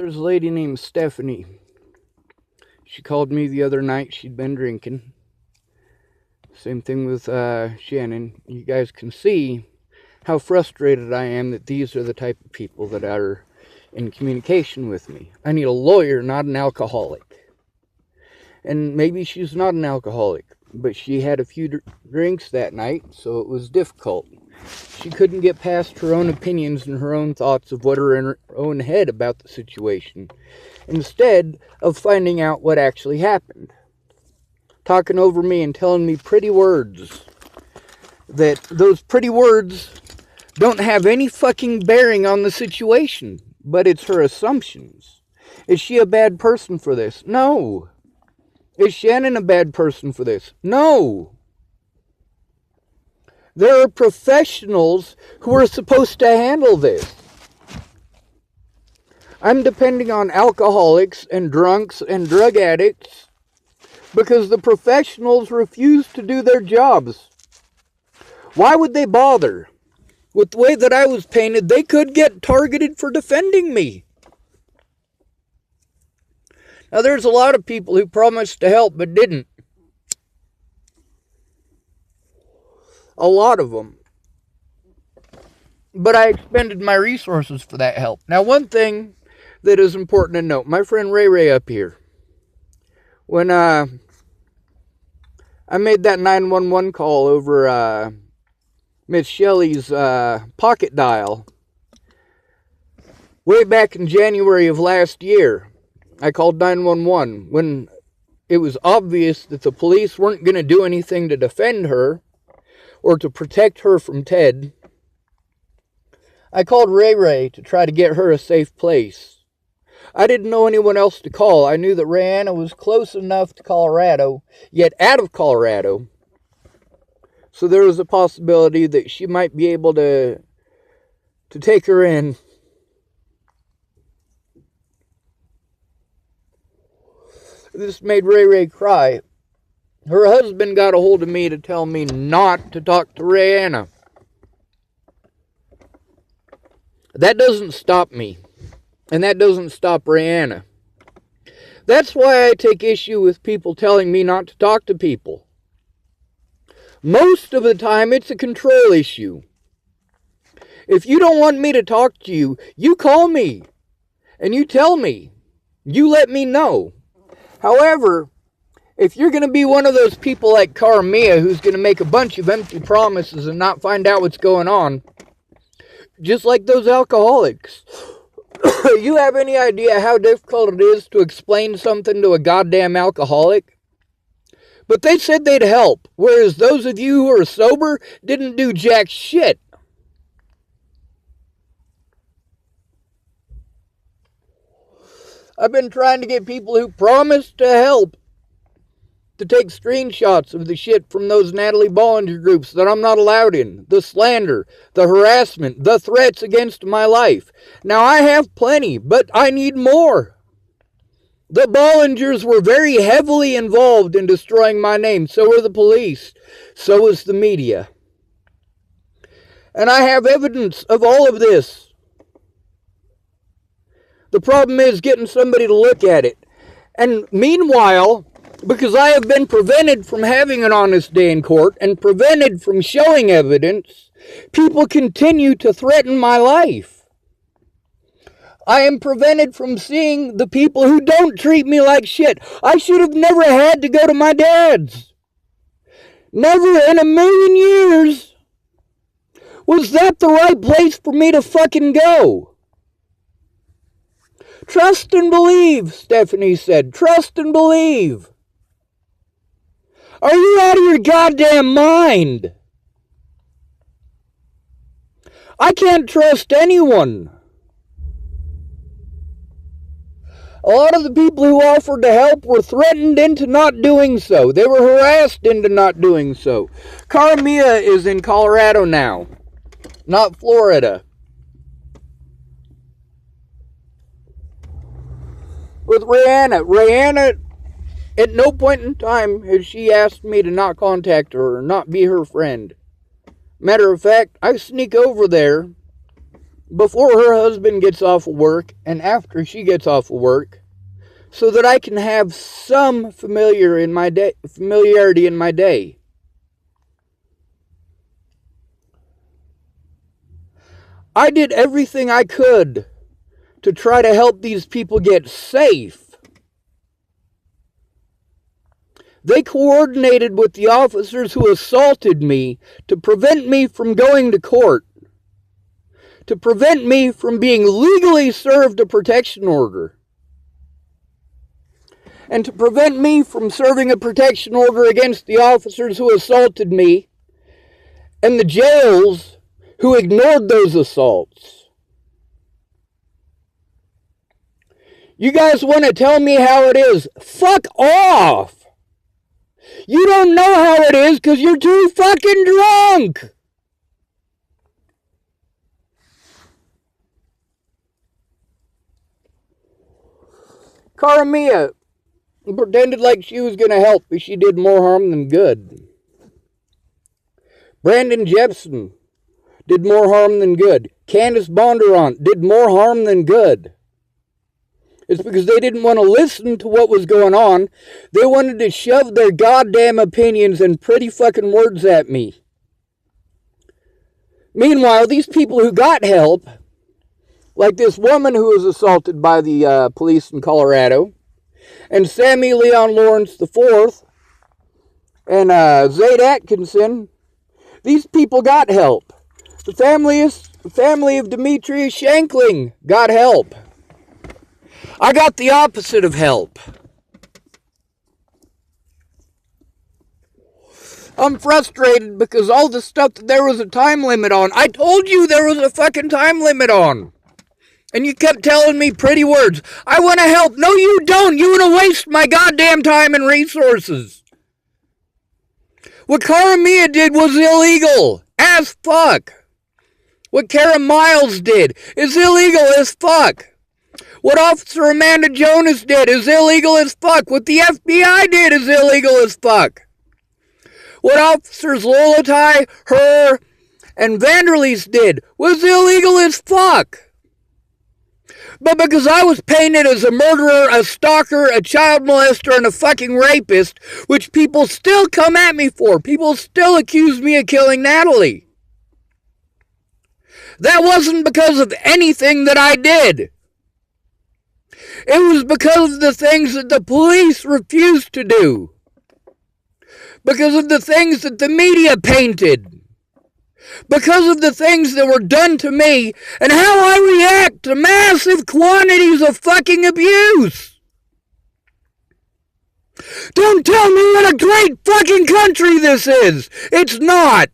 There's a lady named Stephanie. She called me the other night. She'd been drinking. Same thing with Shannon. You guys can see how frustrated I am that these are the type of people that are in communication with me. I need a lawyer, not an alcoholic. And maybe she's not an alcoholic, but she had a few drinks that night, so it was difficult. She couldn't get past her own opinions and her own thoughts of what are in her own head about the situation, instead of finding out what actually happened. Talking over me and telling me pretty words, that those pretty words don't have any fucking bearing on the situation, but it's her assumptions. Is she a bad person for this? No. Is Shannon a bad person for this? No. There are professionals who are supposed to handle this. I'm depending on alcoholics and drunks and drug addicts because the professionals refuse to do their jobs. Why would they bother? With the way that I was painted, they could get targeted for defending me. Now, there's a lot of people who promised to help but didn't. A lot of them. But I expended my resources for that help. Now, one thing that is important to note, my friend Ray up here, when I made that 911 call over Miss Shelley's pocket dial way back in January of last year, I called 911 when it was obvious that the police weren't going to do anything to defend her or to protect her from Ted. I called Ray to try to get her a safe place. I didn't know anyone else to call. I knew that Rayanna was close enough to Colorado, yet out of Colorado. So there was a possibility that she might be able to take her in. This made Ray cry. Her husband got a hold of me to tell me not to talk to Rayanna. That doesn't stop me. And that doesn't stop Rayanna. That's why I take issue with people telling me not to talk to people. Most of the time, it's a control issue. If you don't want me to talk to you, you call me. And you tell me. You let me know. However, if you're going to be one of those people like Carmia who's going to make a bunch of empty promises and not find out what's going on, just like those alcoholics, you have any idea how difficult it is to explain something to a goddamn alcoholic? But they said they'd help, whereas those of you who are sober didn't do jack shit. I've been trying to get people who promised to help to take screenshots of the shit from those Natalie Bollinger groups that I'm not allowed in. The slander, the harassment, the threats against my life. Now, I have plenty, but I need more. The Bollingers were very heavily involved in destroying my name. So were the police. So was the media. And I have evidence of all of this. The problem is getting somebody to look at it. And meanwhile, because I have been prevented from having an honest day in court and prevented from showing evidence, people continue to threaten my life. I am prevented from seeing the people who don't treat me like shit. I should have never had to go to my dad's. Never in a million years was that the right place for me to fucking go. Trust and believe, Stephanie said. Trust and believe. Are you out of your goddamn mind? I can't trust anyone. A lot of the people who offered to help were threatened into not doing so. They were harassed into not doing so. Carmia is in Colorado now, not Florida. With Rayanna, at no point in time has she asked me to not contact her or not be her friend. Matter of fact, I sneak over there before her husband gets off of work and after she gets off of work, so that I can have some familiarity in my day. I did everything I could to try to help these people get safe. They coordinated with the officers who assaulted me to prevent me from going to court, to prevent me from being legally served a protection order, and to prevent me from serving a protection order against the officers who assaulted me and the jails who ignored those assaults. You guys want to tell me how it is? Fuck off! You don't know how it is because you're too fucking drunk! Karamia pretended like she was going to help, but she did more harm than good. Brandon Jepson did more harm than good. Candace Bondurant did more harm than good. It's because they didn't want to listen to what was going on. They wanted to shove their goddamn opinions and pretty fucking words at me. Meanwhile, these people who got help, like this woman who was assaulted by the police in Colorado, and Sammy Leon Lawrence IV, and Zayd Atkinson, these people got help. The family of Demetrius Shankling got help. I got the opposite of help. I'm frustrated because all the stuff that there was a time limit on, I told you there was a fucking time limit on. And you kept telling me pretty words. I want to help. No, you don't. You want to waste my goddamn time and resources. What Karamia did was illegal as fuck. What Kara Miles did is illegal as fuck. What Officer Amanda Jonas did is illegal as fuck. What the FBI did is illegal as fuck. What Officers Lolatai, her, and Vanderleest did was illegal as fuck. But because I was painted as a murderer, a stalker, a child molester, and a fucking rapist, which people still come at me for, people still accuse me of killing Natalie. That wasn't because of anything that I did. It was because of the things that the police refused to do. Because of the things that the media painted. Because of the things that were done to me and how I react to massive quantities of fucking abuse. Don't tell me what a great fucking country this is. It's not.